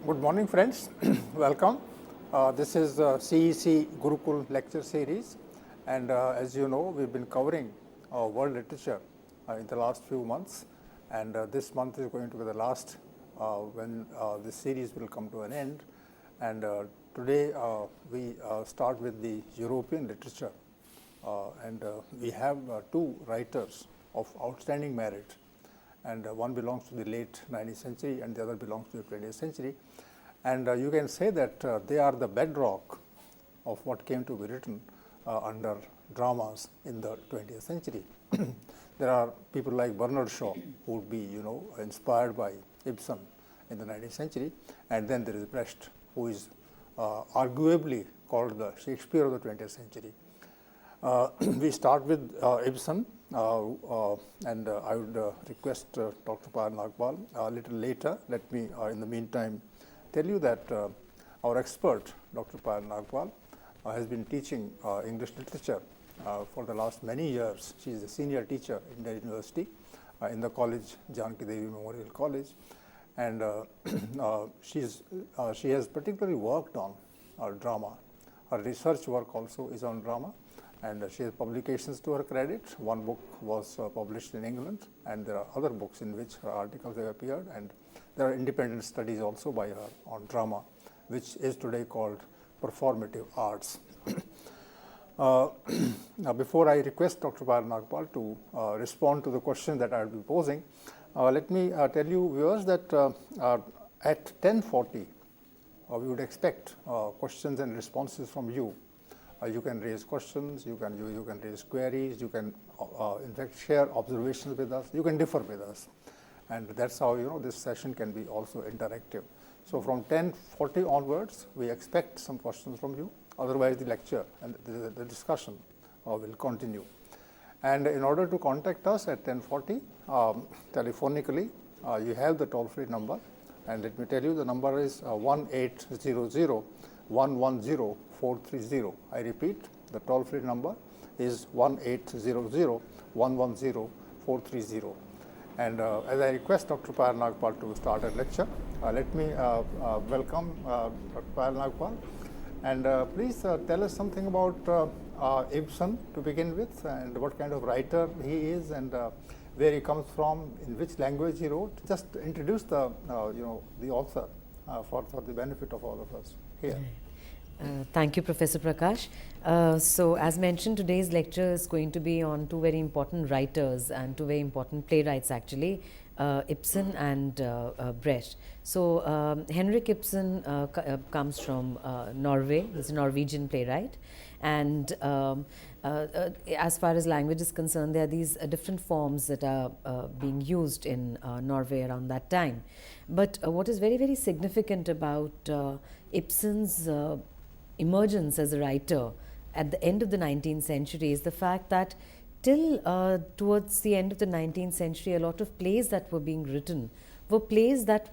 Good morning, friends. Welcome. This is CEC Gurukul lecture series, and as you know, we've been covering world literature in the last few months, and this month is going to be the last when this series will come to an end. And today we start with the European literature, and we have two writers of outstanding merit, and one belongs to the late 19th century and the other belongs to the 20th century. And you can say that they are the bedrock of what came to be written under dramas in the 20th century. There are people like Bernard Shaw who would be, inspired by Ibsen in the 19th century, and then there is Brecht, who is arguably called the Shakespeare of the 20th century. We start with Ibsen, and I would request Dr. Payal Nagpal a little later. Let me, in the meantime, tell you that our expert, Dr. Payal Nagpal, has been teaching English literature for the last many years. She is a senior teacher in the university, in the college, Janaki Devi Memorial College, and she has particularly worked on drama. Her research work also is on drama, and she has publications to her credit. One book was published in England, and there are other books in which her articles have appeared, and there are independent studies also by her on drama, which is today called performative arts. Now, before I request Dr. Payal Nagpal to respond to the question that I will be posing, let me tell you, viewers, that at 10:40, we would expect questions and responses from you. You can raise questions, you can raise queries, you can in fact share observations with us, you can differ with us, and that's how this session can be also interactive. So from 10:40 onwards, we expect some questions from you. Otherwise, the lecture and the discussion will continue. And in order to contact us at 10:40 telephonically, you have the toll-free number, and let me tell you, the number is 1-800-110-430. I repeat, the toll-free number is 1-800-110-430. And as I request Dr. Payal Nagpal to start a lecture, let me welcome Dr. Payal Nagpal. And please tell us something about Ibsen to begin with, and what kind of writer he is, and where he comes from, in which language he wrote. Just introduce the author for the benefit of all of us here. Thank you, Professor Prakash. So, as mentioned, today's lecture is going to be on two very important writers and two very important playwrights, actually, Ibsen and Brecht. So, Henrik Ibsen comes from Norway. He's a Norwegian playwright, and as far as language is concerned, there are these different forms that are being used in Norway around that time. But what is very, very significant about Ibsen's emergence as a writer at the end of the 19th century is the fact that till towards the end of the 19th century, a lot of plays that were being written were plays that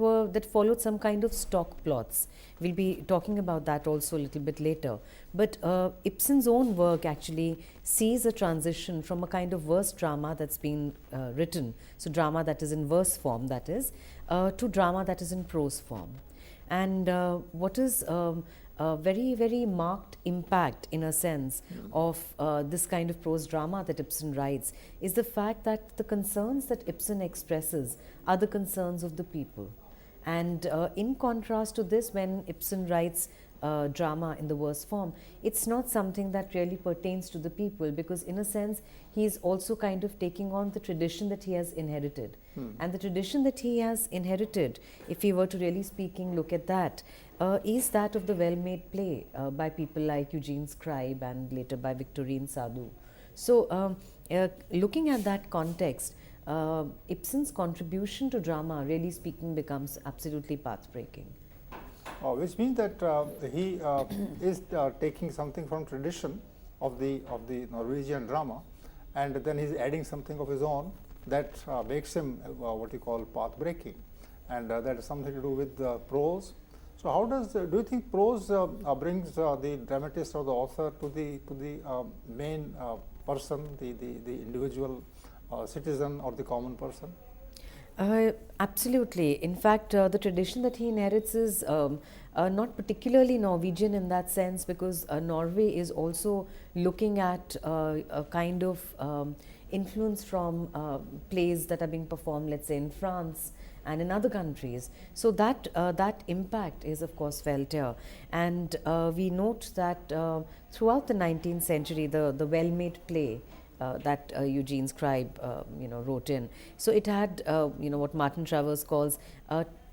followed some kind of stock plots. We'll be talking about that also a little bit later. But Ibsen's own work actually sees a transition from a kind of verse drama that's been written, so drama that is in verse form, that is, to drama that is in prose form. And what is a very, very marked impact, in a sense, of this kind of prose drama that Ibsen writes is the fact that the concerns that Ibsen expresses are the concerns of the people. And in contrast to this, when Ibsen writes drama in the verse form, it's not something that really pertains to the people, because in a sense he is also kind of taking on the tradition that he has inherited. And the tradition that he has inherited, if he were to really speaking look at that, is that of the well-made play by people like Eugene Scribe and later by Victorine Sardou. So looking at that context, Ibsen's contribution to drama, really speaking, becomes absolutely path-breaking. Which means that he is taking something from tradition of the Norwegian drama, and then he's adding something of his own that makes him what you call path-breaking, and that is something to do with prose. So, how do you think prose brings the dramatist or the author to the main person, the individual citizen or the common person? Absolutely. In fact, the tradition that he inherits is not particularly Norwegian in that sense, because Norway is also looking at a kind of influence from plays that are being performed, let's say, in France and in other countries. So that impact is of course felt here, and we note that throughout the 19th century, the well-made play that Eugene Scribe wrote in. So it had what Martin Travers calls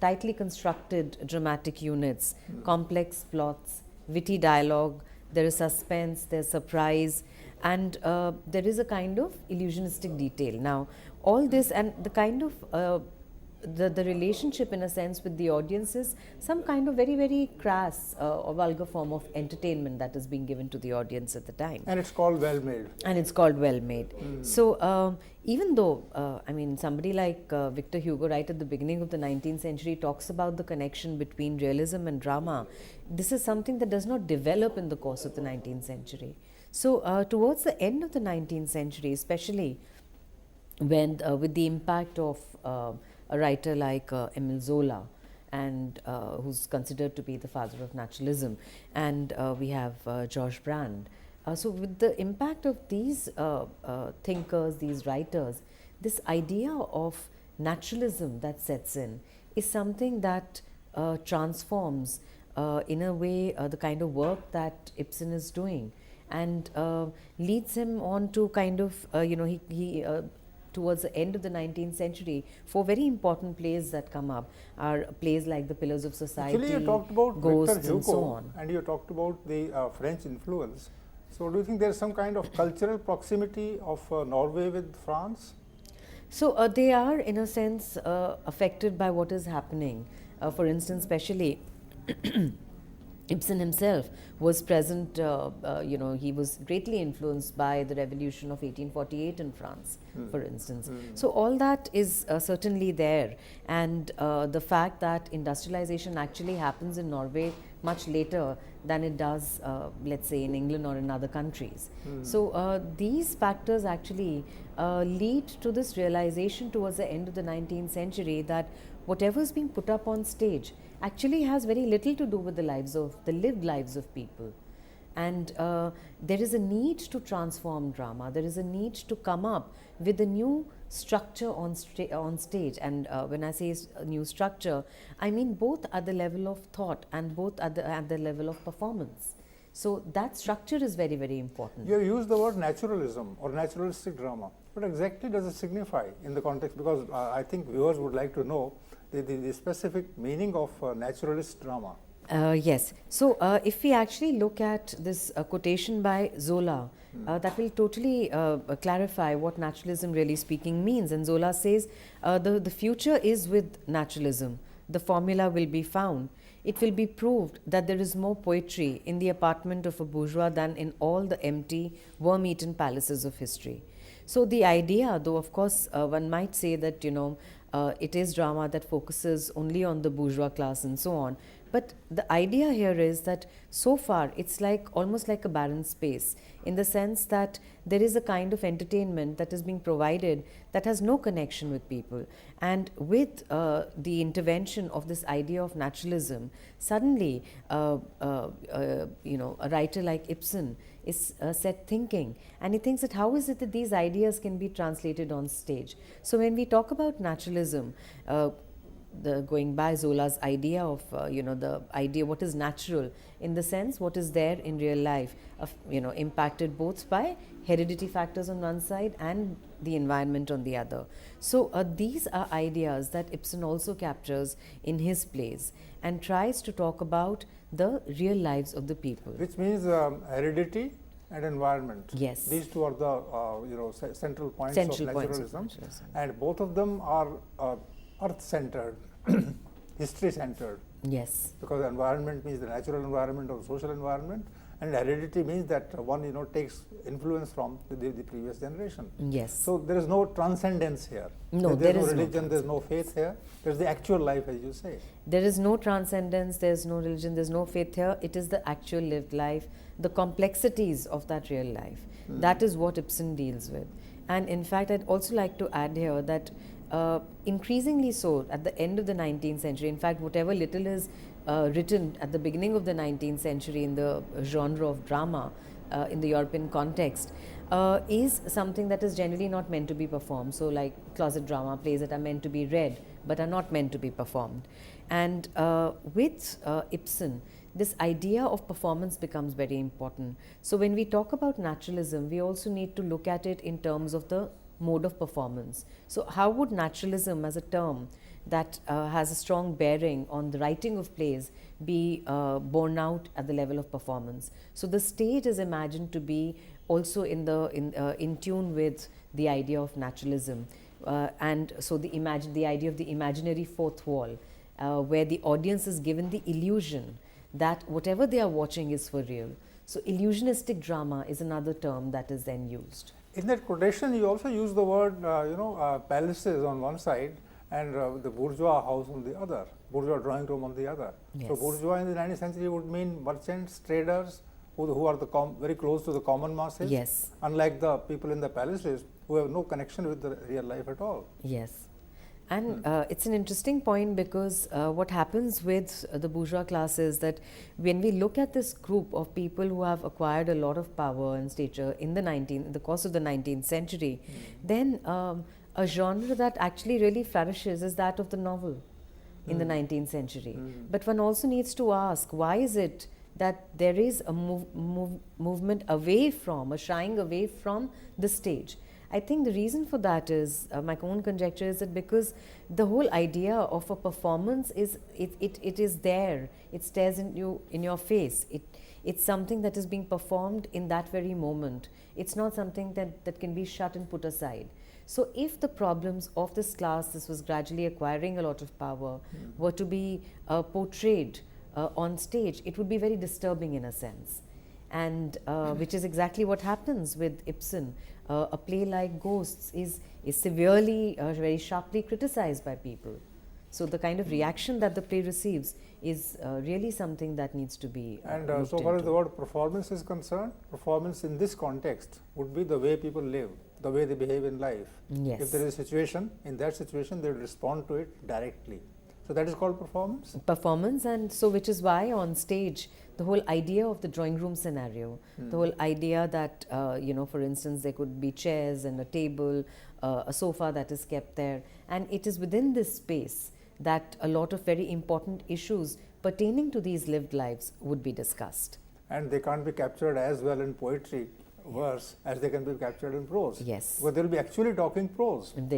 tightly constructed dramatic units, complex plots, witty dialogue, there is suspense, there's surprise, and there is a kind of illusionistic detail. Now all this and the kind of the relationship in a sense with the audience is some kind of very, very crass or vulgar form of entertainment that is being given to the audience at the time. And it's called well made. And it's called well made. So even though, somebody like Victor Hugo right at the beginning of the 19th century talks about the connection between realism and drama, this is something that does not develop in the course of the 19th century. So towards the end of the 19th century, especially when with the impact of a writer like Emile Zola, and who's considered to be the father of naturalism, and we have George Brand. So with the impact of these thinkers, these writers, this idea of naturalism that sets in is something that transforms in a way the kind of work that Ibsen is doing, and leads him on to kind of he towards the end of the 19th century, 4 very important plays that come up are plays like The Pillars of Society, Actually, you talked about Ghosts, Victor Hugo, and so on. and you talked about the French influence. So do you think there is some kind of cultural proximity of Norway with France? So they are in a sense affected by what is happening. For instance, especially Ibsen himself was present, he was greatly influenced by the revolution of 1848 in France, for instance. So all that is certainly there, and the fact that industrialization actually happens in Norway much later than it does, let's say, in England or in other countries. So these factors actually lead to this realization towards the end of the 19th century that whatever is being put up on stage actually has very little to do with the lived lives of people. And there is a need to transform drama. There is a need to come up with a new structure on stage. And when I say a new structure, I mean both at the level of thought and both at the level of performance. So that structure is very, very important. You used the word naturalism or naturalistic drama. What exactly does it signify in the context? Because I think viewers would like to know the specific meaning of naturalist drama. Yes. So if we actually look at this quotation by Zola, that will totally clarify what naturalism really speaking means. And Zola says, the future is with naturalism. The formula will be found. It will be proved that there is more poetry in the apartment of a bourgeois than in all the empty, worm-eaten palaces of history. So the idea, though of course one might say that, it is drama that focuses only on the bourgeois class and so on. But the idea here is that so far it's like almost like a barren space, in the sense that there is a kind of entertainment that is being provided that has no connection with people. And with the intervention of this idea of naturalism, suddenly a writer like Ibsen is set thinking, and he thinks that how is it that these ideas can be translated on stage. So when we talk about naturalism, going by Zola's idea of the idea what is natural, in the sense what is there in real life, impacted both by heredity factors on one side and the environment on the other. So these are ideas that Ibsen also captures in his plays and tries to talk about the real lives of the people. Which means heredity and environment. Yes. These two are the central points of naturalism, and both of them are earth-centered, history-centered. Yes. Because environment means the natural environment or social environment, and heredity means that one takes influence from the previous generation. Yes. So there is no transcendence here. No, there is no no religion, there is no faith here. There is the actual life, as you say. There is no transcendence, there is no religion, there is no faith here. It is the actual lived life, the complexities of that real life. That is what Ibsen deals with. And in fact, I'd also like to add here that increasingly so at the end of the 19th century. In fact, whatever little is written at the beginning of the 19th century in the genre of drama in the European context is something that is generally not meant to be performed. So like closet drama, plays that are meant to be read but are not meant to be performed. And with Ibsen, this idea of performance becomes very important. So when we talk about naturalism, we also need to look at it in terms of the mode of performance. So how would naturalism as a term that has a strong bearing on the writing of plays be borne out at the level of performance? So the stage is imagined to be also in tune with the idea of naturalism, and so the idea of the imaginary fourth wall, where the audience is given the illusion that whatever they are watching is for real. So illusionistic drama is another term that is then used. In that quotation, you also use the word, palaces on one side and the bourgeois house on the other, bourgeois drawing room on the other. Yes. So bourgeois in the 19th century would mean merchants, traders, who are very close to the common masses. Yes. Unlike the people in the palaces who have no connection with the real life at all. Yes. And it's an interesting point because what happens with the bourgeois class is that when we look at this group of people who have acquired a lot of power and stature in the course of the 19th century, then a genre that actually really flourishes is that of the novel in the 19th century. But one also needs to ask, why is it that there is a movement away from, a shying away from the stage? I think the reason for that is, my own conjecture is that because the whole idea of a performance is, it is there, it stares in your face, it's something that is being performed in that very moment. It's not something that can be shut and put aside. So if the problems of this class, this was gradually acquiring a lot of power, were to be portrayed on stage, it would be very disturbing in a sense. And which is exactly what happens with Ibsen. A play like Ghosts is severely, very sharply criticized by people. So the kind of reaction that the play receives is really something that needs to be And so far as the word performance is concerned, performance in this context would be the way people live, the way they behave in life. Yes. If there is a situation, in that situation they will respond to it directly. So that is called performance? Performance, and so which is why on stage the whole idea of the drawing room scenario, the whole idea that, for instance, there could be chairs and a table, a sofa that is kept there, and it is within this space that a lot of very important issues pertaining to these lived lives would be discussed. And they can't be captured as well in poetry, verse, as they can be captured in prose. Yes. But they will be actually talking prose. When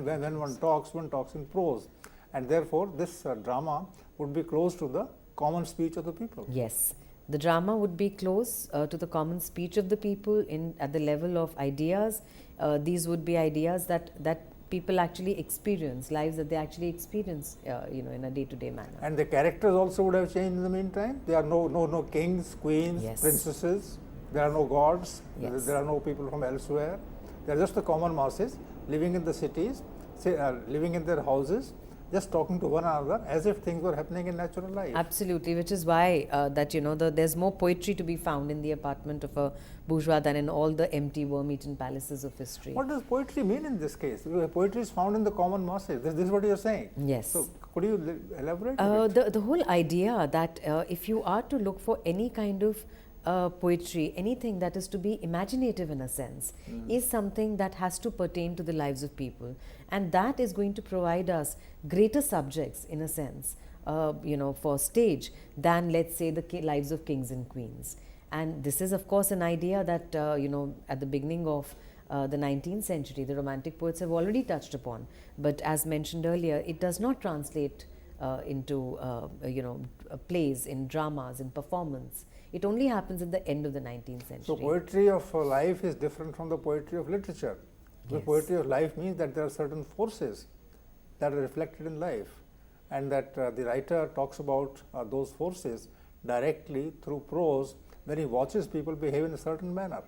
When one talks in prose. And therefore, this drama would be close to the common speech of the people. Yes. The drama would be close to the common speech of the people at the level of ideas. These would be ideas that people actually experience, lives that they actually experience, in a day-to-day manner. And the characters also would have changed in the meantime. There are no kings, queens, Yes. princesses. There are no gods. Yes. There are no people from elsewhere. They are just the common masses living in the cities, living in their houses, just talking to one another as if things were happening in natural life. Absolutely, which is why there's more poetry to be found in the apartment of a bourgeois than in all the empty worm-eaten palaces of history. What does poetry mean in this case? Poetry is found in the common masses. This is what you are saying. Yes. So could you elaborate? A bit? The whole idea that if you are to look for any kind of poetry, anything that is to be imaginative in a sense, is something that has to pertain to the lives of people, and that is going to provide us greater subjects in a sense, for stage than, let's say, the lives of kings and queens. And this is of course an idea that at the beginning of the 19th century the Romantic poets have already touched upon, but as mentioned earlier, it does not translate into plays, in dramas, in performance. It only happens at the end of the 19th century. So poetry of life is different from the poetry of literature. The Yes. poetry of life means that there are certain forces that are reflected in life, and that the writer talks about those forces directly through prose when he watches people behave in a certain manner.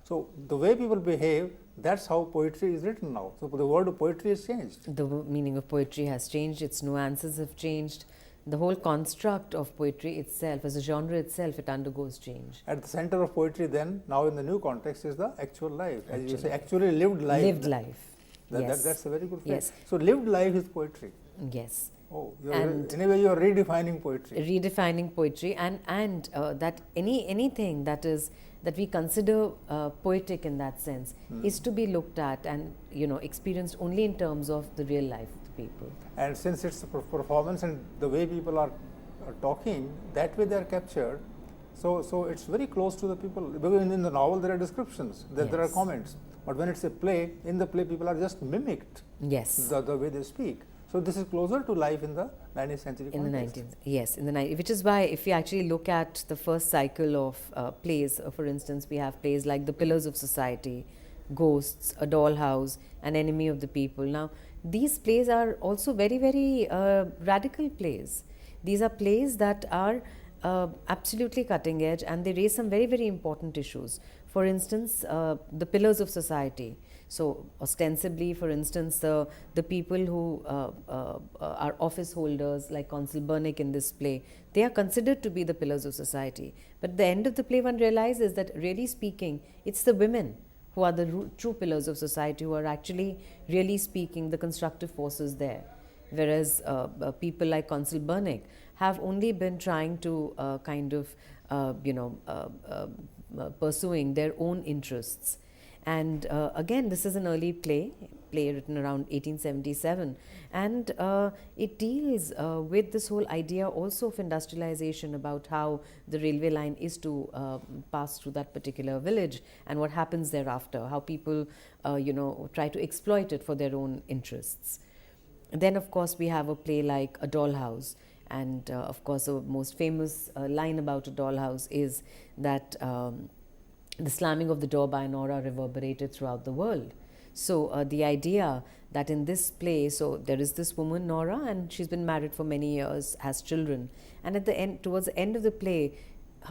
So the way people behave, that's how poetry is written now. So the word of poetry has changed. The meaning of poetry has changed, its nuances have changed. The whole construct of poetry itself, as a genre itself, it undergoes change. At the center of poetry then, now in the new context, is the actual life. As you say, actually lived life. Lived life. Yes. That's a very good phrase. Yes. So lived life is poetry. Yes. Oh, And anyway, you are redefining poetry. Redefining poetry, and that anything that we consider poetic in that sense is to be looked at and experienced only in terms of the real life of the people. And since it's a performance and the way people are talking, that way they are captured. So it's very close to the people. Because in the novel there are descriptions, there are Yes. comments. But when it's a play, in the play people are just mimicked. Yes. The way they speak. So this is closer to life in the 19th century In the context. 19th, yes, in the 19th, which is why if you actually look at the first cycle of plays, for instance, we have plays like The Pillars of Society, Ghosts, A Dollhouse, An Enemy of the People. Now, these plays are also very, very radical plays. These are plays that are absolutely cutting edge, and they raise some very, very important issues. For instance, The Pillars of Society. So ostensibly, for instance, the people who are office holders like Consul Burnick in this play, they are considered to be the pillars of society. But at the end of the play, one realizes that really speaking, it's the women who are the true pillars of society, who are actually really speaking the constructive forces there. Whereas people like Consul Burnick have only been trying to pursuing their own interests. And again, this is an early play written around 1877, and it deals with this whole idea also of industrialization, about how the railway line is to pass through that particular village and what happens thereafter, how people try to exploit it for their own interests. And then of course we have a play like A Dollhouse, and of course the most famous line about A Dollhouse is that the slamming of the door by Nora reverberated throughout the world. So the idea that in this play, so there is this woman Nora, and she's been married for many years, has children, and at the end, towards the end of the play,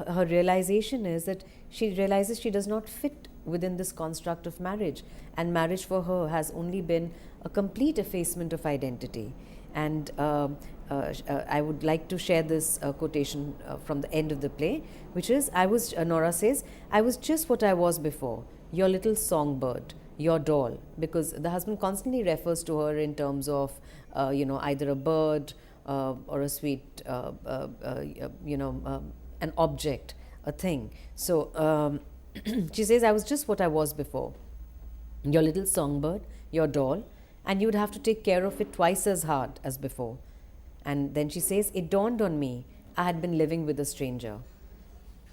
her realization is that she realizes she does not fit within this construct of marriage, and marriage for her has only been a complete effacement of identity. And I would like to share this quotation from the end of the play, which is, Nora says, "I was just what I was before, your little songbird, your doll," because the husband constantly refers to her in terms of, either a bird or a sweet, an object, a thing. So she says, "I was just what I was before, your little songbird, your doll, and you'd have to take care of it twice as hard as before." And then she says, "It dawned on me I had been living with a stranger."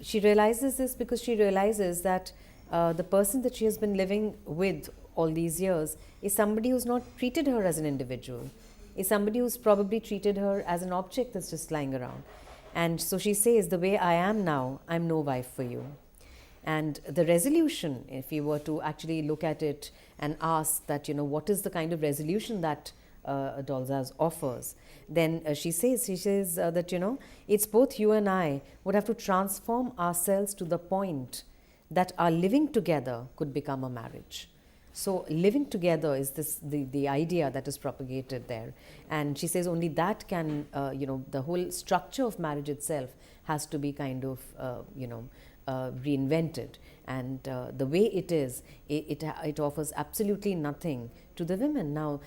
She realizes this because she realizes that the person that she has been living with all these years is somebody who's not treated her as an individual, is somebody who's probably treated her as an object that's just lying around. And so she says, "The way I am now, I'm no wife for you." And the resolution, if you were to actually look at it and ask that, what is the kind of resolution that A Doll's House offers, then she says that, it's both you and I would have to transform ourselves to the point that our living together could become a marriage. So living together is the idea that is propagated there. And she says only that can, the whole structure of marriage itself has to be kind of, reinvented. And the way it is, it offers absolutely nothing to the women. Now,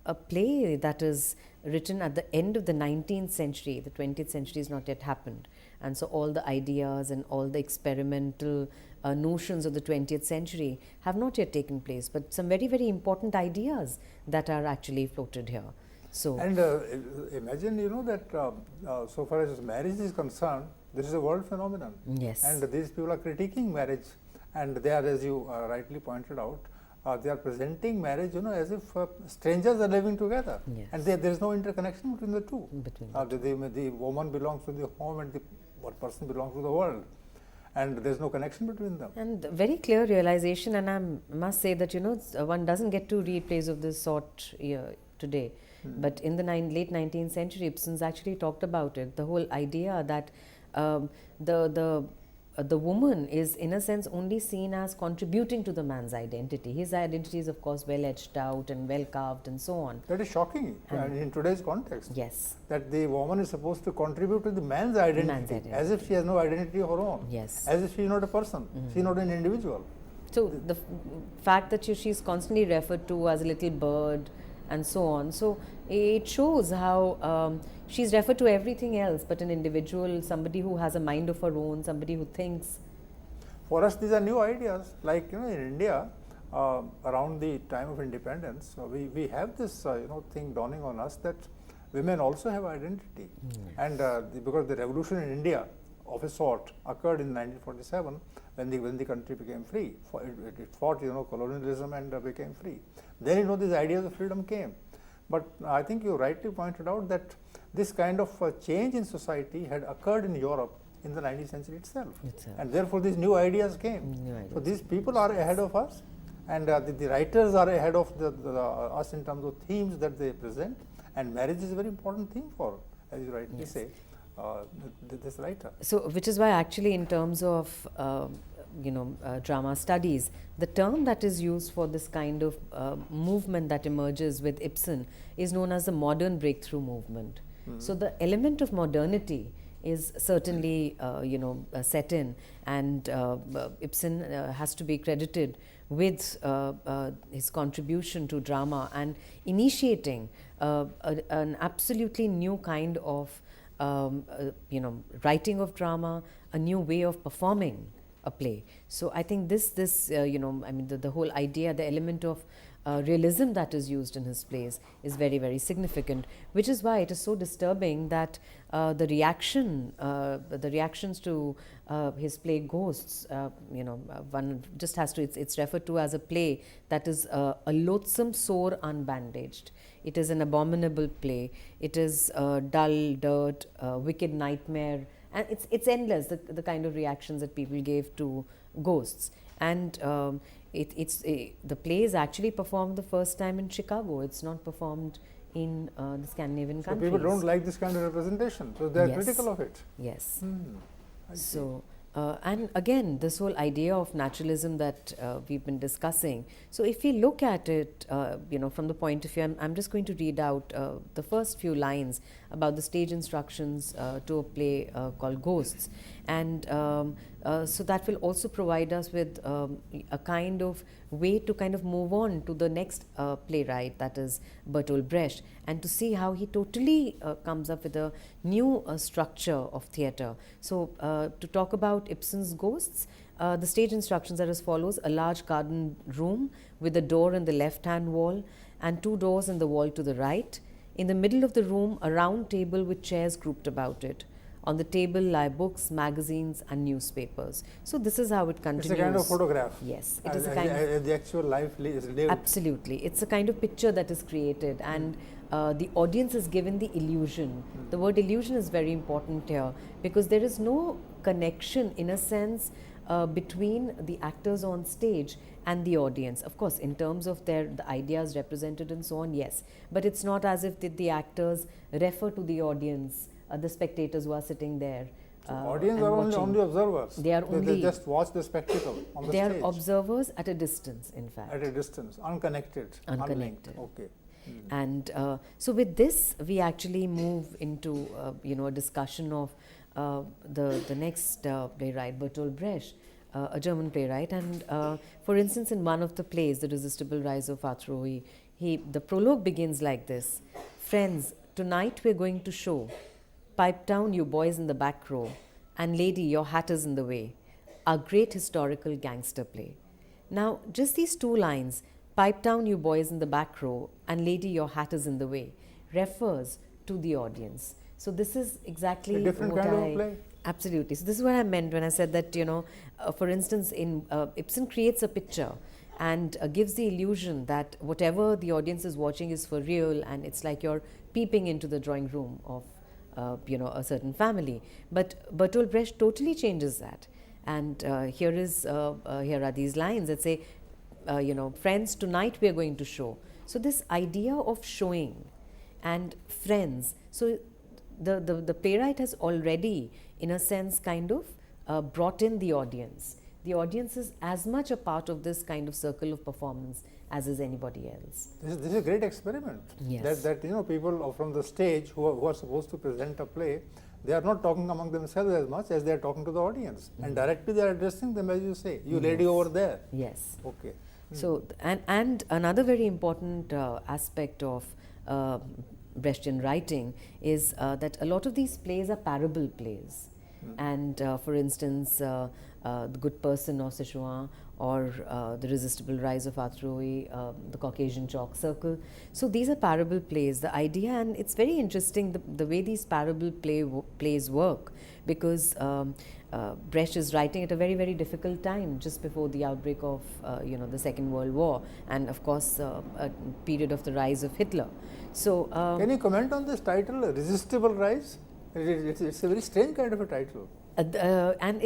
a play that is written at the end of the 19th century, the 20th century has not yet happened. And so all the ideas and all the experimental notions of the 20th century have not yet taken place, but some very, very important ideas that are actually floated here. So, and imagine, that so far as marriage is concerned, this is a world phenomenon. yes. And these people are critiquing marriage, and they are, as you rightly pointed out, they are presenting marriage, as if strangers are living together, Yes. and there is no interconnection between the two. Between the woman belongs to the home, and the person belongs to the world, and there is no connection between them. And very clear realization, and I must say that, one doesn't get to read plays of this sort today. But in the late 19th century, Ibsen's actually talked about it. The whole idea that the woman is, in a sense, only seen as contributing to the man's identity. His identity is, of course, well etched out and well carved and so on. That is shocking in today's context. Yes. That the woman is supposed to contribute to the man's identity, as if she has no identity of her own. Yes. As if she is not a person, she is not an individual. So the fact that she's constantly referred to as a little bird and so on, so it shows how she's referred to everything else but an individual, somebody who has a mind of her own, somebody who thinks. For us, these are new ideas. Like, in India, around the time of independence, we have this thing dawning on us that women also have identity. And because the revolution in India of a sort occurred in 1947 when the country became free. It fought colonialism and became free. Then these ideas of freedom came. But I think you rightly pointed out that this kind of change in society had occurred in Europe in the 19th century itself. And therefore these new ideas came. So these people are ahead of us, and the writers are ahead of us in terms of themes that they present, and marriage is a very important theme for, as you rightly say, this writer. So which is why actually in terms of drama studies, the term that is used for this kind of movement that emerges with Ibsen is known as the modern breakthrough movement. So the element of modernity is certainly set in, and Ibsen has to be credited with his contribution to drama and initiating an absolutely new kind of writing of drama, a new way of performing a play. So I think the whole idea, the element of realism that is used in his plays is very, very significant, which is why it is so disturbing that the reactions to his play Ghosts, one just has to, it's referred to as a play that is a loathsome sore unbandaged. It is an abominable play. It is dull, dirt, wicked nightmare, and it's endless, the kind of reactions that people gave to Ghosts. And the play is actually performed the first time in Chicago. It's not performed in the Scandinavian countries. So people don't like this kind of representation, so they are critical of it. Yes. So and again, this whole idea of naturalism that we've been discussing. So if we look at it, from the point of view, I'm just going to read out the first few lines about the stage instructions to a play called Ghosts. And so that will also provide us with a kind of way to kind of move on to the next playwright, that is Bertolt Brecht, and to see how he totally comes up with a new structure of theatre. So to talk about Ibsen's Ghosts, the stage instructions are as follows: a large garden room with a door in the left-hand wall and two doors in the wall to the right. In the middle of the room, a round table with chairs grouped about it. On the table lie books, magazines and newspapers. So this is how it continues. It's a kind of photograph. Yes, it is a kind of the actual life is lived. Absolutely, it's a kind of picture that is created, and the audience is given the illusion. The word illusion is very important here, because there is no connection in a sense between the actors on stage and the audience. Of course, in terms of the ideas represented and so on, yes, but it's not as if the actors refer to the audience, the spectators who are sitting there. So audience are only observers. They just watch the spectacle on the stage. They are observers at a distance, in fact. At a distance, unconnected. Unconnected. Okay. And so with this, we actually move into a discussion of the next playwright, Bertolt Brecht, a German playwright. And for instance, in one of the plays, The Resistible Rise of Arthur, the prologue begins like this: "Friends, tonight we're going to show. Pipe down, you boys in the back row, and lady, your hat is in the way. Our great historical gangster play." Now, just these two lines, "Pipe down, you boys in the back row, and lady, your hat is in the way," refers to the audience. So this is exactly a different kind of play. Absolutely. So this is what I meant when I said that, for instance, Ibsen creates a picture and gives the illusion that whatever the audience is watching is for real, and it's like you're peeping into the drawing room of a certain family. But Bertolt Brecht totally changes that. And here are these lines that say, "Friends, tonight we are going to show." So this idea of showing and friends, so the playwright has already, in a sense, kind of brought in the audience. The audience is as much a part of this kind of circle of performance as is anybody else. This is a great experiment. Yes. That people from the stage who are supposed to present a play, They are not talking among themselves as much as they are talking to the audience, and directly they are addressing them, as you say, you lady over there. Yes. Okay. So, and another very important aspect of Brechtian writing is that a lot of these plays are parable plays. And for instance, The Good Person of Sichuan, or The Resistible Rise of Arthur, The Caucasian Chalk Circle. So these are parable plays. The idea, and it's very interesting the way these parable plays work, because Brecht is writing at a very, very difficult time, just before the outbreak of the Second World War, and of course a period of the rise of Hitler. So can you comment on this title, Resistible Rise? It's a very strange kind of a title. And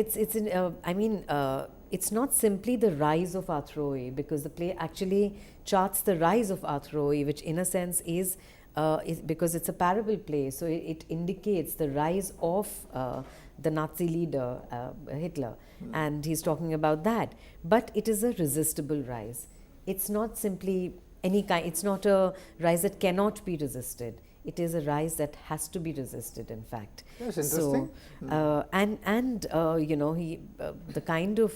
it's not simply the rise of Arthur, because the play actually charts the rise of Arthur, which in a sense is because it's a parable play, so it indicates the rise of the Nazi leader Hitler, and he's talking about that. But it is a resistible rise. It's not simply any kind. It's not a rise that cannot be resisted. It is a rise that has to be resisted, in fact. That's interesting. So, the kind of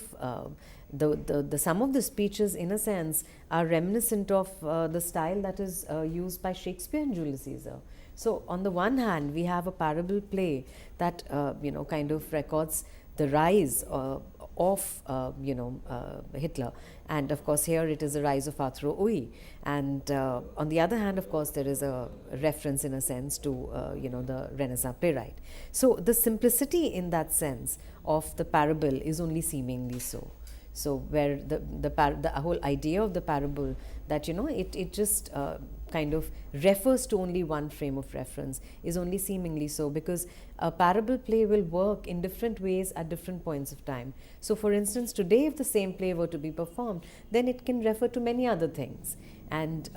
the some of the speeches, in a sense, are reminiscent of the style that is used by Shakespeare and Julius Caesar. So, on the one hand, we have a parable play that kind of records the rise of Hitler, and of course here it is the rise of Arthur, and on the other hand, of course, there is a reference in a sense to the Renaissance playwright. So the simplicity in that sense of the parable is only seemingly so. So where the whole idea of the parable, that it just kind of refers to only one frame of reference, is only seemingly so, because a parable play will work in different ways at different points of time. So for instance, today if the same play were to be performed, then it can refer to many other things, and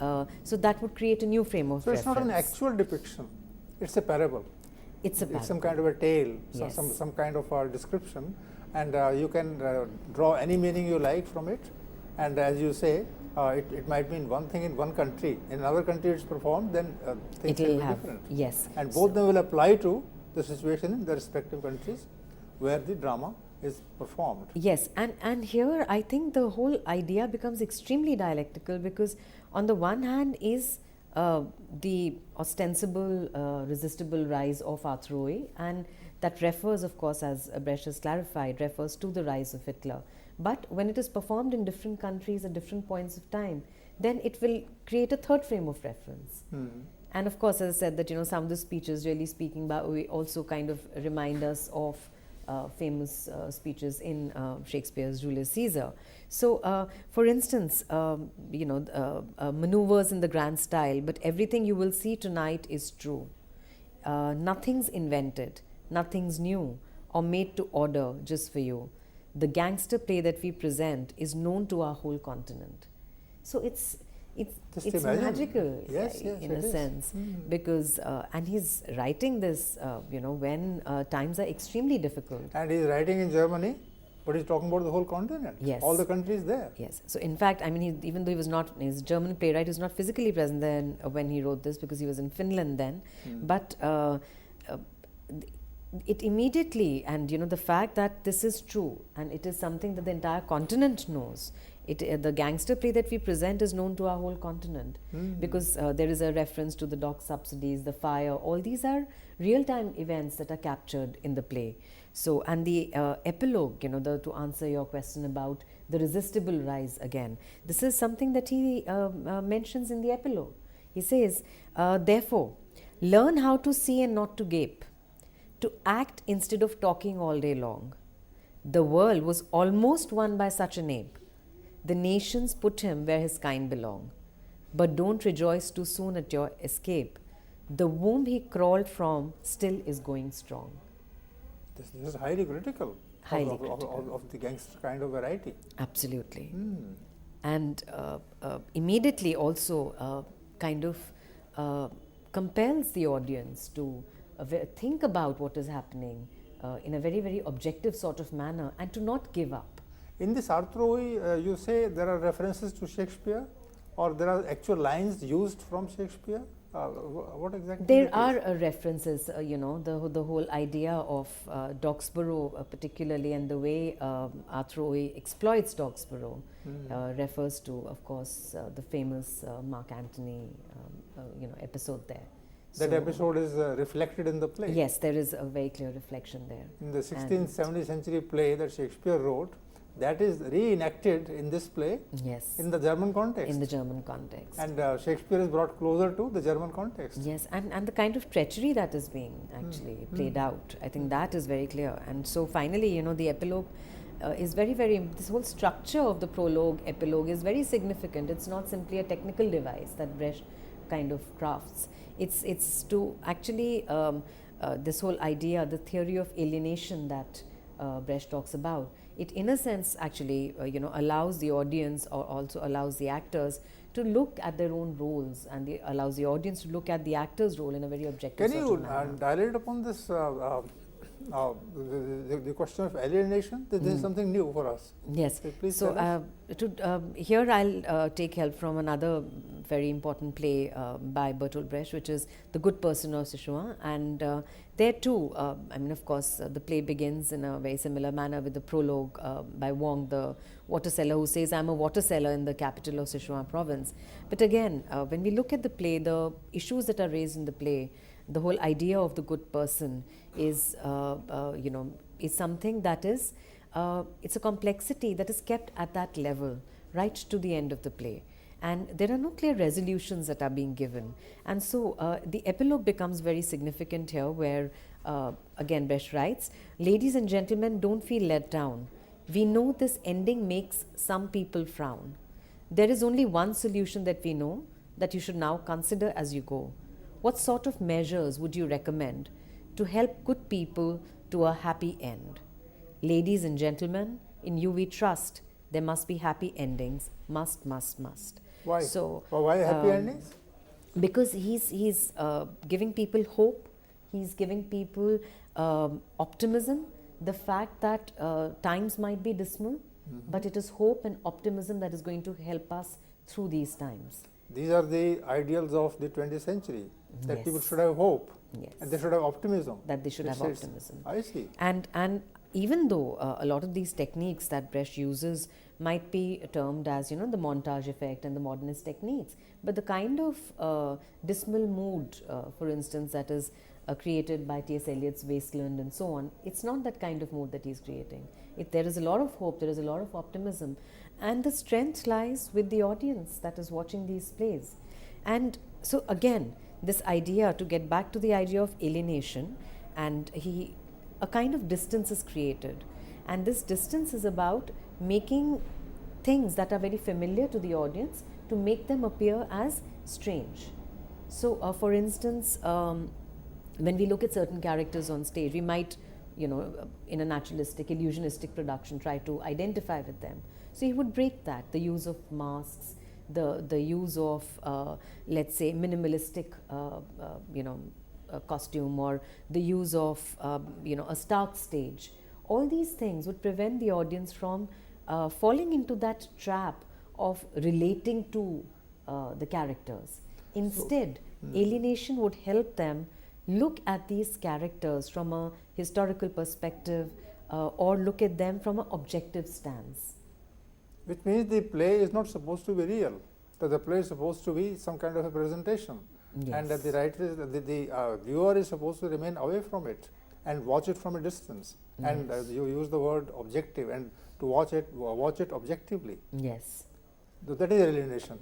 so that would create a new frame of reference. So it's not an actual depiction, it's a parable. It's a parable. It's some kind of a tale, Yes. some kind of a description, and you can draw any meaning you like from it, and as you say, it might mean one thing in one country. In another country it's performed, then things will be different. Yes. And both them will apply to the situation in the respective countries where the drama is performed. Yes, and here I think the whole idea becomes extremely dialectical, because on the one hand is the ostensible resistible rise of Arthur, and that refers, of course, as Brecht has clarified, refers to the rise of Hitler. But when it is performed in different countries at different points of time, then it will create a third frame of reference. And of course, as I said, that some of the speeches, really speaking, we also kind of remind us of famous speeches in Shakespeare's Julius Caesar. So, for instance, maneuvers in the grand style, but everything you will see tonight is true. Nothing's invented, nothing's new or made to order just for you. The gangster play that we present is known to our whole continent. So it's magical, yes, in a sense, because and he's writing this when times are extremely difficult. And he's writing in Germany, but he's talking about the whole continent. Yes. All the countries there. Yes. So in fact, I mean, even though he was not, his German playwright is not physically present then when he wrote this, because he was in Finland then, but it immediately, and the fact that this is true and it is something that the entire continent knows. The gangster play that we present is known to our whole continent, because there is a reference to the dock subsidies, the fire. All these are real-time events that are captured in the play. So, and the epilogue, to answer your question about the resistible rise again, this is something that he mentions in the epilogue. He says, therefore, learn how to see and not to gape, to act instead of talking all day long. The world was almost won by such an ape. The nations put him where his kind belong. But don't rejoice too soon at your escape. The womb he crawled from still is going strong. This is highly critical, of the gangster kind of variety. Absolutely. And immediately also kind of compels the audience to think about what is happening in a very, very objective sort of manner, and to not give up. In this Arthur, you say there are references to Shakespeare, or there are actual lines used from Shakespeare? What exactly? There are references, you know, the whole idea of Doxborough particularly, and the way Arthur exploits Doxborough refers to, of course, the famous Mark Antony, you know, episode there. That episode is reflected in the play. Yes, there is a very clear reflection there. In the 16th, 17th century play that Shakespeare wrote, that is reenacted in this play. Yes. In the German context. In the German context. And Shakespeare is brought closer to the German context. Yes, and the kind of treachery that is being actually played out, I think that is very clear. And so finally, you know, the epilogue is very, this whole structure of the prologue, epilogue is very significant. It's not simply a technical device that Brecht kind of crafts. It's to actually, this whole idea, the theory of alienation that Brecht talks about, it in a sense actually you know, allows the audience, or also allows the actors to look at their own roles, and allows the audience to look at the actor's role in a very objective Can you dilate upon this, the question of alienation? This is something new for us. Yes. So please here I'll take help from another very important play by Bertolt Brecht, which is The Good Person of Sichuan. And there too, I mean, of course, the play begins in a very similar manner with the prologue by Wong, the water seller, who says, "I'm a water seller in the capital of Sichuan province." But again, when we look at the play, the issues that are raised in the play, the whole idea of the good person is, you know, is something that is, it's a complexity that is kept at that level right to the end of the play. And there are no clear resolutions that are being given. And so the epilogue becomes very significant here, where again Brecht writes, "Ladies and gentlemen, don't feel let down. We know this ending makes some people frown. There is only one solution that we know that you should now consider as you go. What sort of measures would you recommend to help good people to a happy end? Ladies and gentlemen, in you we trust. There must be happy endings. Must. Why? So, why happy endings? Because he's giving people hope. He's giving people optimism. The fact that times might be dismal, but it is hope and optimism that is going to help us through these times. These are the ideals of the 20th century, that Yes. people should have hope, Yes. and they should have optimism. That they should have optimism. I see. And even though a lot of these techniques that Brecht uses might be termed as, you know, the montage effect and the modernist techniques, but the kind of dismal mood, for instance, that is created by T.S. Eliot's Wasteland and so on, it's not that kind of mood that he's creating. There is a lot of hope, there is a lot of optimism, and the strength lies with the audience that is watching these plays. And so again, this idea, to get back to the idea of alienation, and a kind of distance is created, and this distance is about making things that are very familiar to the audience, to make them appear as strange. So for instance, when we look at certain characters on stage, we might, you know, in a naturalistic, illusionistic production, try to identify with them. So he would break that, the use of masks, the use of, let's say, minimalistic, you know, costume, or the use of, you know, a stark stage. All these things would prevent the audience from falling into that trap of relating to the characters. Instead, alienation would help them look at these characters from a historical perspective, or look at them from an objective stance. Which means the play is not supposed to be real. So the play is supposed to be some kind of a presentation. Yes. And that the writer, the viewer is supposed to remain away from it and watch it from a distance. Yes. And you use the word objective, and to watch it objectively. Yes. So that is alienation.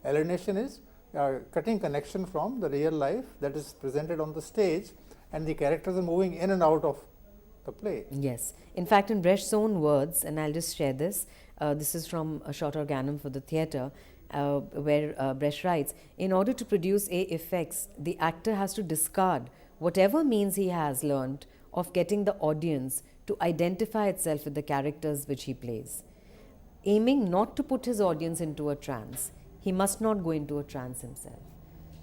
Alienation is cutting connection from the real life that is presented on the stage, and the characters are moving in and out of the play. Yes. In fact, in Brecht's own words, and I'll just share this, this is from a short organum for the theatre, where Brecht writes, "In order to produce A effects, the actor has to discard whatever means he has learnt of getting the audience to identify itself with the characters which he plays. Aiming not to put his audience into a trance, he must not go into a trance himself."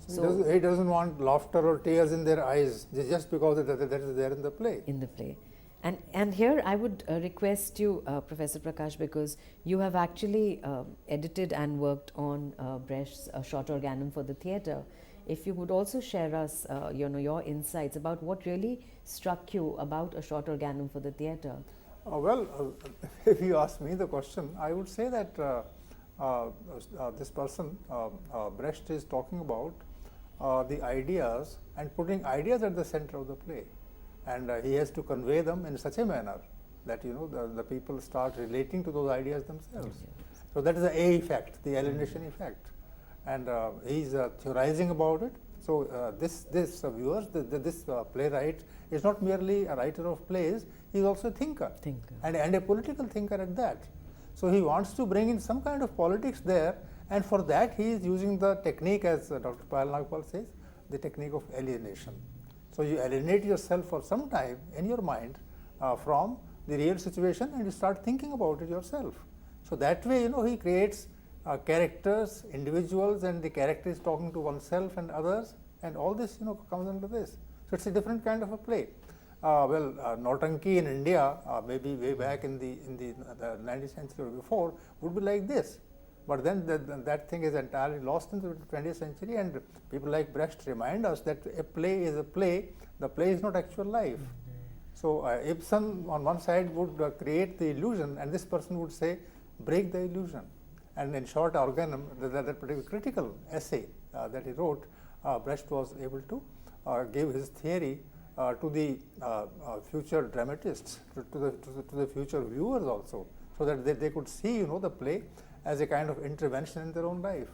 So he doesn't want laughter or tears in their eyes just because that is there in the play. In the play. And here I would request you, Professor Prakash, because you have actually edited and worked on Brecht's short organum for the theatre. if you would also share us, your insights about what really struck you about a short organum for the theatre. If you ask me the question, I would say that this person, Brecht, is talking about the ideas and putting ideas at the center of the play, and he has to convey them in such a manner that the people start relating to those ideas themselves. So that is the A effect, the alienation effect, and he is theorizing about it. So this viewers, this playwright is not merely a writer of plays; he is also a thinker. And a political thinker at that. So he wants to bring in some kind of politics there, and for that he is using the technique, as Dr. Payal Nagpal says, the technique of alienation. So you alienate yourself for some time in your mind from the real situation, and you start thinking about it yourself. So that way, he creates characters, individuals, and the character is talking to oneself and others, and all this, comes under this. So it's a different kind of a play. Nautanki in India, maybe way back in the 19th century or before, would be like this. But then that thing is entirely lost in the 20th century, and people like Brecht remind us that a play is a play. The play is not actual life. So Ibsen on one side would create the illusion, and this person would say, break the illusion. And in short organum, that particular critical essay that he wrote, Brecht was able to give his theory to the future dramatists, to the future viewers also, so that they could see the play as a kind of intervention in their own life.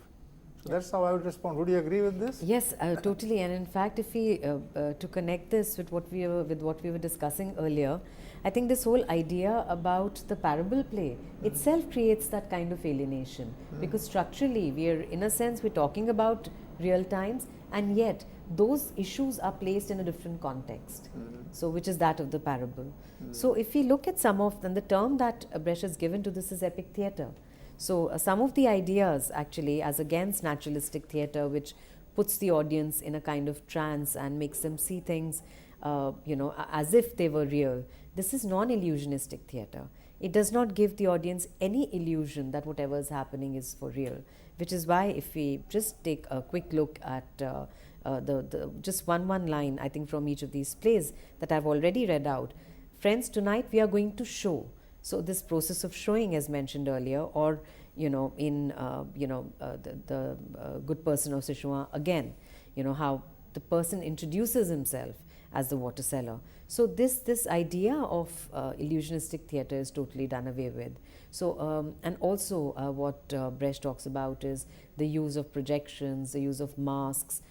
So that's how I would respond. Would you agree with this? Yes, totally. And in fact, if we to connect this with what we were discussing earlier, I think this whole idea about the parable play itself creates that kind of alienation, because structurally we are, in a sense, we're talking about real times, and yet those issues are placed in a different context. So which is that of the parable. So if we look at some of them, the term that Brecht has given to this is epic theatre. So some of the ideas actually as against naturalistic theatre, which puts the audience in a kind of trance and makes them see things as if they were real. This is non-illusionistic theatre. It does not give the audience any illusion that whatever is happening is for real, which is why if we just take a quick look at just one line, I think, from each of these plays that I've already read out. Friends, tonight we are going to show. So this process of showing, as mentioned earlier, or in the good person of Sichuan, again, how the person introduces himself as the water seller. So this idea of illusionistic theatre is totally done away with. So and also what Brecht talks about is the use of projections, the use of masks.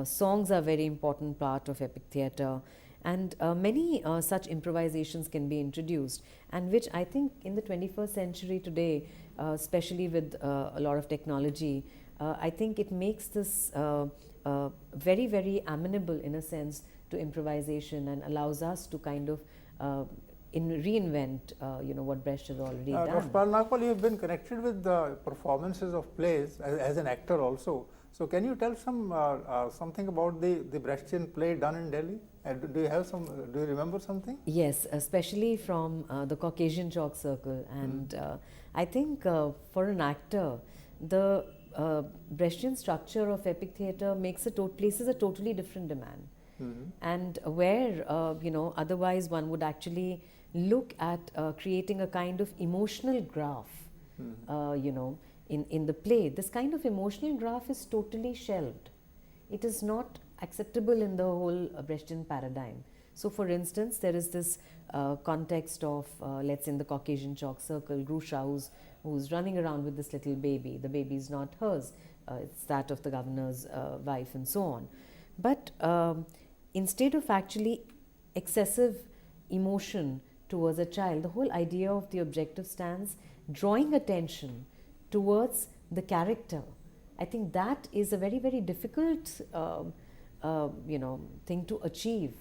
Songs are a very important part of epic theatre, and many such improvisations can be introduced, and which I think in the 21st century today, especially with a lot of technology, I think it makes this very, very amenable in a sense to improvisation, and allows us to kind of reinvent what Brecht has already done. Dr. Payal Nagpal, you have been connected with the performances of plays as an actor also. So can you tell something about the Brechtian play done in Delhi? Do you remember something? Yes, especially from the Caucasian chalk circle, and I think for an actor, the Brechtian structure of epic theatre places a totally different demand. And where otherwise one would actually look at creating a kind of emotional graph, in the play. This kind of emotional graph is totally shelved. It is not acceptable in the whole Brechtian paradigm. So for instance, there is this context of, let's say in the Caucasian chalk circle, Grusha, who's running around with this little baby. The baby is not hers, it's that of the governor's wife, and so on. But instead of actually excessive emotion towards a child, the whole idea of the objective stance, drawing attention towards the character, I think that is a very, very difficult thing to achieve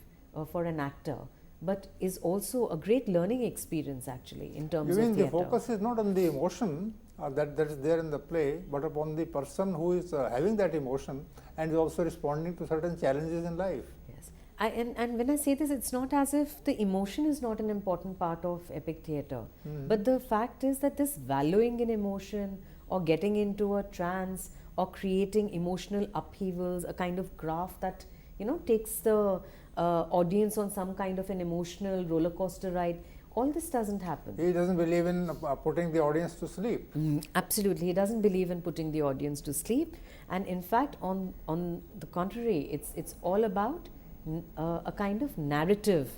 for an actor, but is also a great learning experience actually in terms of theatre. The focus is not on the emotion that is there in the play, but upon the person who is having that emotion and is also responding to certain challenges in life. Yes, and when I say this, it's not as if the emotion is not an important part of epic theatre, but the fact is that this valuing in emotion or getting into a trance or creating emotional upheavals, a kind of graph that, you know, takes the audience on some kind of an emotional roller coaster ride. All this doesn't happen. He doesn't believe in putting the audience to sleep. Absolutely, he doesn't believe in putting the audience to sleep, and in fact, on the contrary, it's all about a kind of narrative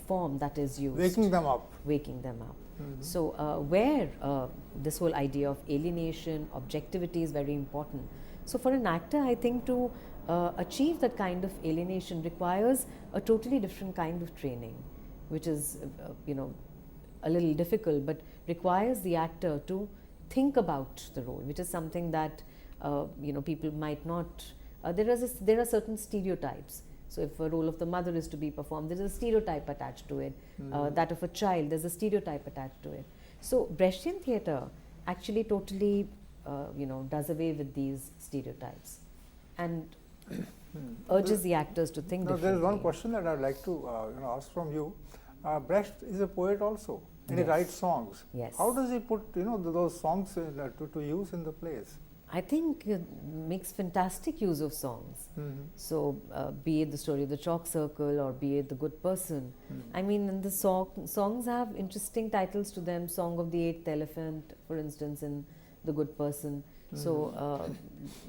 form that is used. Waking them up. Waking them up. So where this whole idea of alienation, objectivity is very important. So for an actor, I think to achieve that kind of alienation requires a totally different kind of training, which is you know, a little difficult, but requires the actor to think about the role, which is something that you know, people might not. There are certain stereotypes. So if a role of the mother is to be performed, there is a stereotype attached to it. That of a child, there's a stereotype attached to it. So Brechtian theatre actually totally you know, does away with these stereotypes and urges the actors to think differently. There is one question that I'd like to you know, ask from you. Brecht is a poet also, and he writes songs. Yes. How does he put, you know, those songs to use in the plays? I think makes fantastic use of songs. So be it the story of the chalk circle or be it the good person. I mean, and the songs have interesting titles to them. Song of the Eighth Elephant, for instance, in the good person. So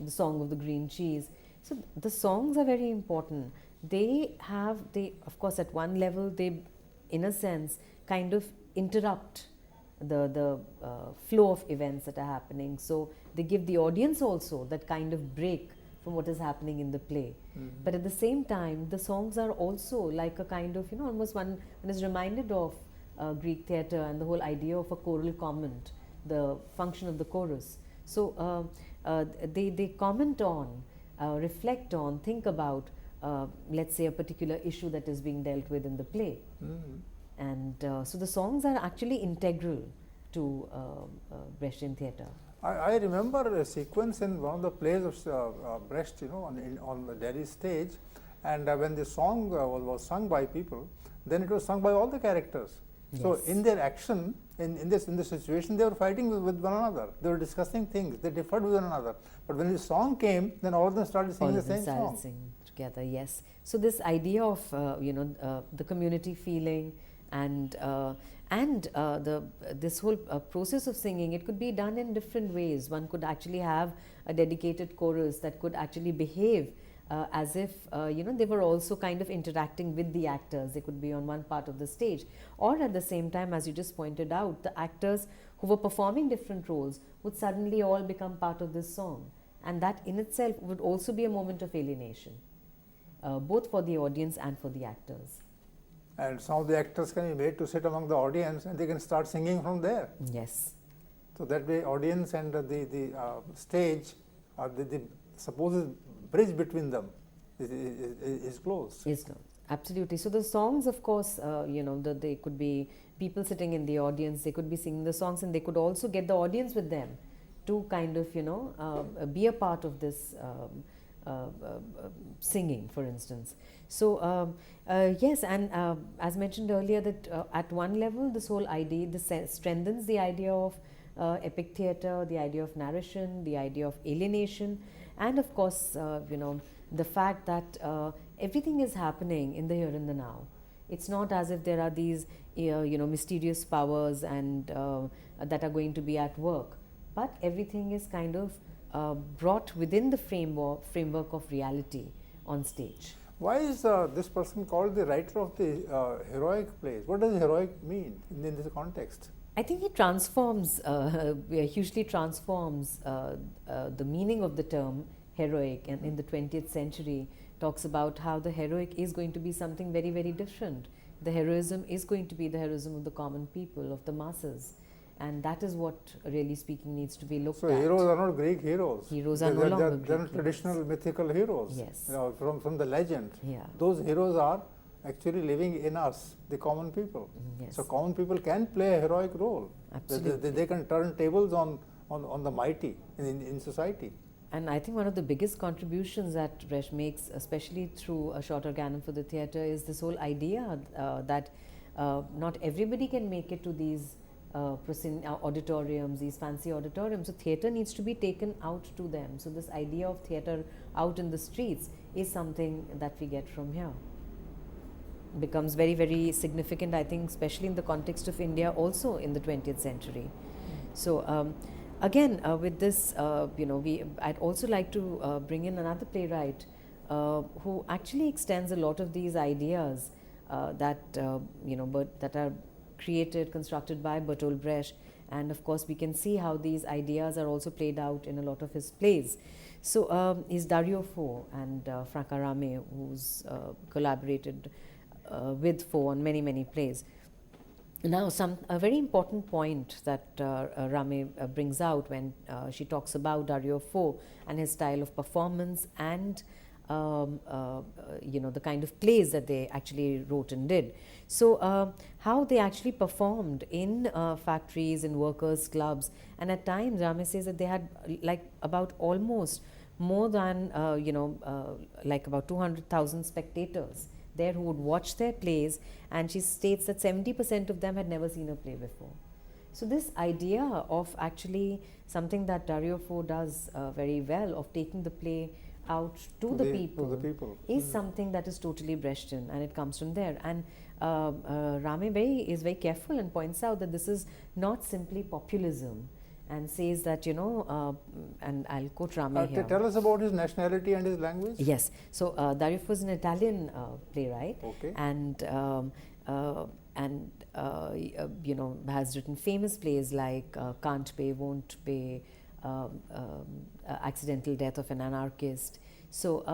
the Song of the Green Cheese. So the songs are very important. They of course at one level they, in a sense, kind of interrupt the flow of events that are happening. So they give the audience also that kind of break from what is happening in the play. But at the same time, the songs are also like a kind of, you know, almost one is reminded of Greek theatre and the whole idea of a choral comment, the function of the chorus. So they comment on, reflect on, think about, let's say, a particular issue that is being dealt with in the play. And so the songs are actually integral to Brechtian theatre. I remember a sequence in one of the plays of Brecht, you know, on the Delhi stage, and when the song was sung by people, then it was sung by all the characters. So in their action, in this situation, they were fighting with one another. They were discussing things. They differed with one another. But when the song came, then all of them started singing the same song. Singing together. Yes. So this idea of you know, the community feeling and this whole process of singing, it could be done in different ways. One could actually have a dedicated chorus that could actually behave as if you know, they were also kind of interacting with the actors. They could be on one part of the stage, or at the same time, as you just pointed out, the actors who were performing different roles would suddenly all become part of this song, and that in itself would also be a moment of alienation, both for the audience and for the actors. And some of the actors can be made to sit among the audience, and they can start singing from there. Yes. So that way, audience and the stage, the supposed bridge between them is closed. Is closed. Absolutely. So the songs, of course, you know, they could be people sitting in the audience. They could be singing the songs, and they could also get the audience with them to kind of, you know, be a part of this singing, for instance. So yes, and as mentioned earlier, that at one level, this whole idea, this strengthens the idea of epic theatre, the idea of narration, the idea of alienation, and of course, you know, the fact that everything is happening in the here and the now. It's not as if there are these, you know, mysterious powers and that are going to be at work, but everything is kind of brought within the framework of reality on stage. Why is this person called the writer of the heroic plays? What does heroic mean in this context? I think he transforms, hugely transforms the meaning of the term heroic, and in the 20th century talks about how the heroic is going to be something very, very different. The heroism is going to be the heroism of the common people, of the masses. And that is what, really speaking, needs to be looked at. So heroes are not Greek heroes. Heroes are no longer Greek heroes. Traditional mythical heroes. Yes. From the legend. Yeah. Those heroes are actually living in us, the common people. Yes. So common people can play a heroic role. Absolutely. They can turn tables on the mighty in society. And I think one of the biggest contributions that Brecht makes, especially through a short organum for the theatre, is this whole idea that not everybody can make it to these auditoriums, these fancy auditoriums. So theatre needs to be taken out to them. So this idea of theatre out in the streets is something that we get from here. Becomes very, very significant, I think, especially in the context of India, also in the 20th century. So again, with this, I'd also like to bring in another playwright who actually extends a lot of these ideas that are created, constructed by Bertolt Brecht, and of course we can see how these ideas are also played out in a lot of his plays. So is Dario Fo and Franca Rame, who's collaborated with Fo on many, many plays. Now, a very important point that Rame brings out when she talks about Dario Fo and his style of performance and the kind of plays that they actually wrote and did. So how they actually performed in factories, in workers' clubs, and at times Rame says that they had like about almost more than like about 200,000 spectators there who would watch their plays, and she states that 70% of them had never seen a play before. So this idea of actually something that Dario Fo does very well, of taking the play out to the people is something that is totally Brechtian, and it comes from there. And Rame is very careful and points out that this is not simply populism, and says that, and I'll quote Rame here. Tell us about his nationality and his language. Yes. So Dario Fo is an Italian playwright, okay. And has written famous plays like Can't Pay, Won't Pay, Accidental Death of an Anarchist. So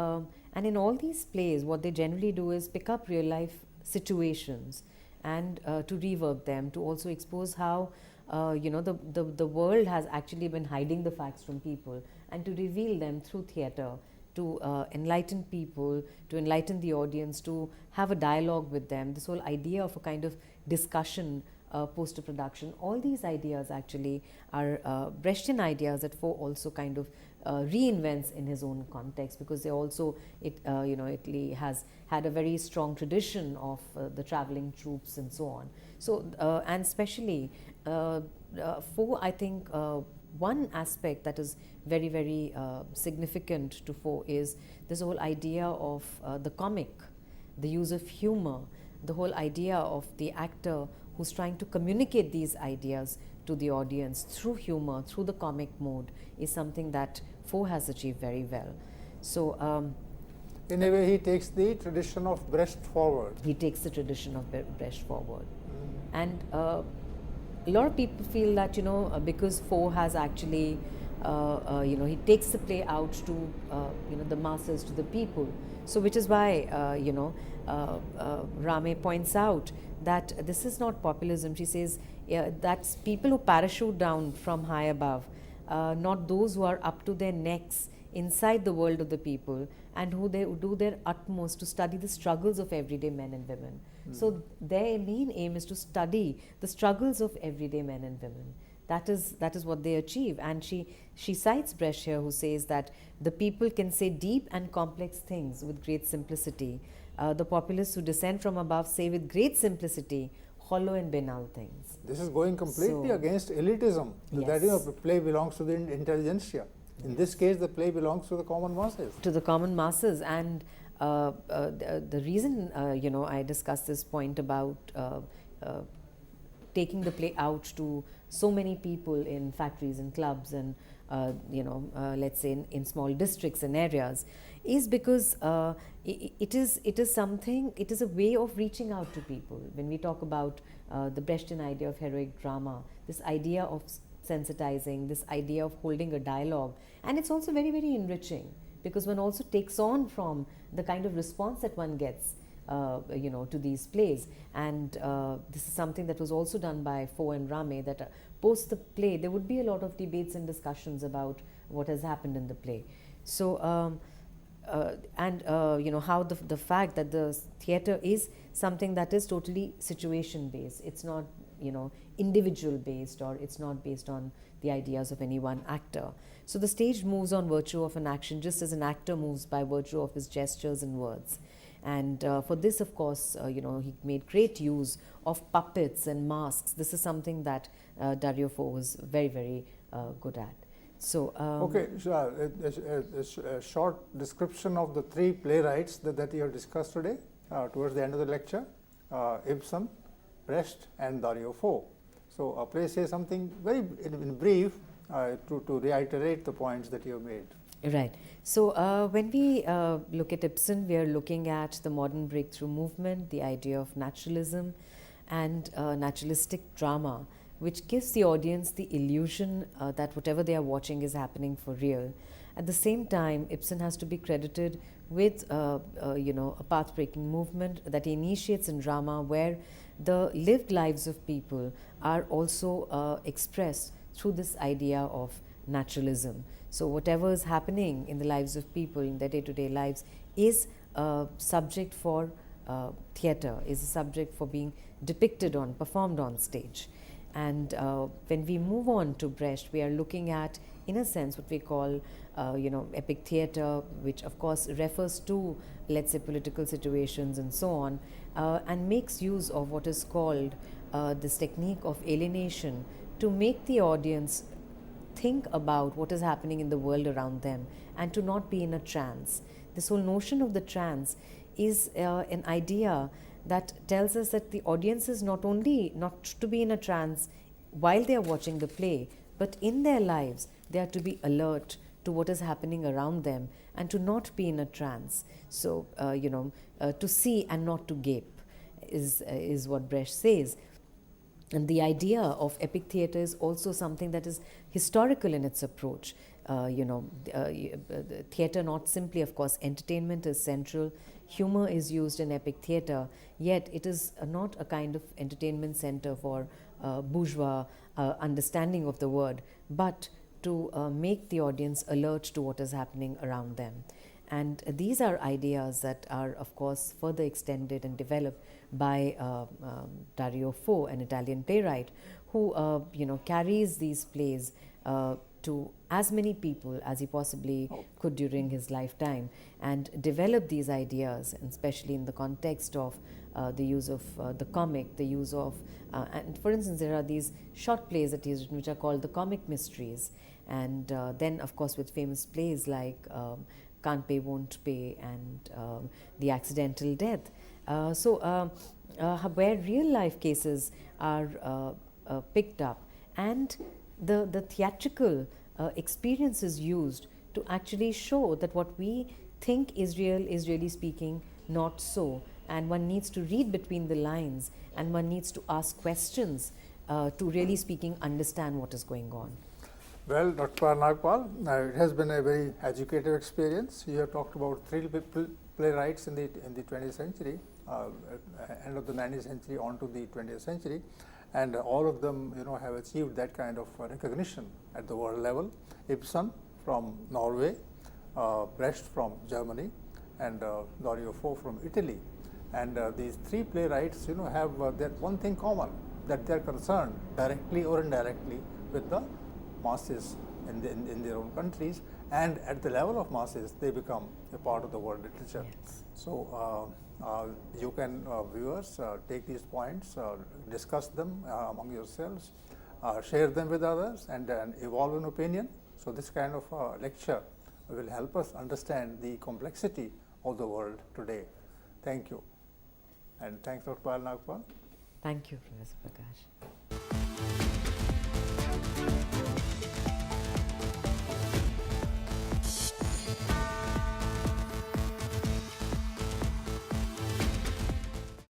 and in all these plays, what they generally do is pick up real life situations and to rework them, to also expose how the world has actually been hiding the facts from people, and to reveal them through theatre, to enlighten people, to enlighten the audience, to have a dialogue with them. This whole idea of a kind of discussion post-production, all these ideas actually are Brechtian ideas that Fo also kind of reinvents in his own context, because they also, Italy has had a very strong tradition of the traveling troops and so on. So, and especially Fo, I think one aspect that is very, very significant to Fo is this whole idea of the comic, the use of humor, the whole idea of the actor who's trying to communicate these ideas to the audience through humor, through the comic mode, is something that Fo has achieved very well. So in a way, he takes the tradition of Brecht forward. He takes the tradition of Brecht forward. And a lot of people feel that, because Fo has actually, he takes the play out to, the masses, to the people. So which is why, Rame points out that this is not populism. She says that's people who parachute down from high above, not those who are up to their necks inside the world of the people, and who they do their utmost to study the struggles of everyday men and women. So their main aim is to study the struggles of everyday men and women. That is what they achieve. And she cites Brecht here, who says that the people can say deep and complex things with great simplicity. The populists who descend from above say with great simplicity hollow and banal things. This is going completely against elitism. Yes. That the play belongs to the intelligentsia. In this case, the play belongs to the common masses. To the common masses. And the reason, I discussed this point about taking the play out to so many people in factories and clubs and, let's say in small districts and areas, is because it is a way of reaching out to people. When we talk about the Brechtian idea of heroic drama, this idea of sensitizing, this idea of holding a dialogue, and it's also very, very enriching, because one also takes on from the kind of response that one gets to these plays. And this is something that was also done by Fo and Rame, that post the play there would be a lot of debates and discussions about what has happened in the play. So how the fact that the theatre is something that is totally situation based. It's not individual based, or it's not based on the ideas of any one actor. So the stage moves on virtue of an action, just as an actor moves by virtue of his gestures and words. And for this, of course, he made great use of puppets and masks. This is something that Dario Fo was very, very good at. So, okay, a short description of the three playwrights that you have discussed today towards the end of the lecture: Ibsen, Brecht, and Dario Fo. So, please say something very in brief to reiterate the points that you have made. Right. So, when we look at Ibsen, we are looking at the modern breakthrough movement, the idea of naturalism, and naturalistic drama, which gives the audience the illusion that whatever they are watching is happening for real. At the same time, Ibsen has to be credited with a path-breaking movement that he initiates in drama, where the lived lives of people are also expressed through this idea of naturalism. So whatever is happening in the lives of people, in their day-to-day lives, is a subject for theatre, is a subject for being depicted on, performed on stage. And when we move on to Brecht, we are looking at, in a sense, what we call, epic theatre, which of course refers to, let's say, political situations and so on, and makes use of what is called this technique of alienation to make the audience think about what is happening in the world around them and to not be in a trance. This whole notion of the trance is an idea that tells us that the audience is not only not to be in a trance while they are watching the play, but in their lives they are to be alert to what is happening around them and to not be in a trance. So, to see and not to gape is what Brecht says. And the idea of epic theatre is also something that is historical in its approach. Theatre, not simply, of course, entertainment is central. Humor is used in epic theatre, yet it is not a kind of entertainment center for bourgeois understanding of the word, but to make the audience alert to what is happening around them. And these are ideas that are, of course, further extended and developed by Dario Fo, an Italian playwright, who carries these plays to as many people as he possibly could during his lifetime, and develop these ideas, and especially in the context of the use of the comic, the use of, and for instance, there are these short plays that he's written which are called the comic mysteries, and then, of course, with famous plays like Can't Pay, Won't Pay, and The Accidental Death. Where real life cases are picked up, and the theatrical experience is used to actually show that what we think is real is, really speaking, not so. And one needs to read between the lines, and one needs to ask questions to, really speaking, understand what is going on. Well, Dr. Nagpal, it has been a very educative experience. You have talked about three playwrights in the 20th century, end of the 19th century on to the 20th century, and all of them, have achieved that kind of recognition at the world level. Ibsen from Norway, Brecht from Germany, and Dario Fo from Italy. And these three playwrights, have that one thing common, that they are concerned directly or indirectly with the masses in their own countries, and at the level of masses they become a part of the world literature. Yes. So you can, viewers, take these points, discuss them among yourselves, share them with others, and evolve an opinion. So this kind of lecture will help us understand the complexity of the world today. Thank you. And thanks, Dr. Nagpal. Thank you, Professor Prakash.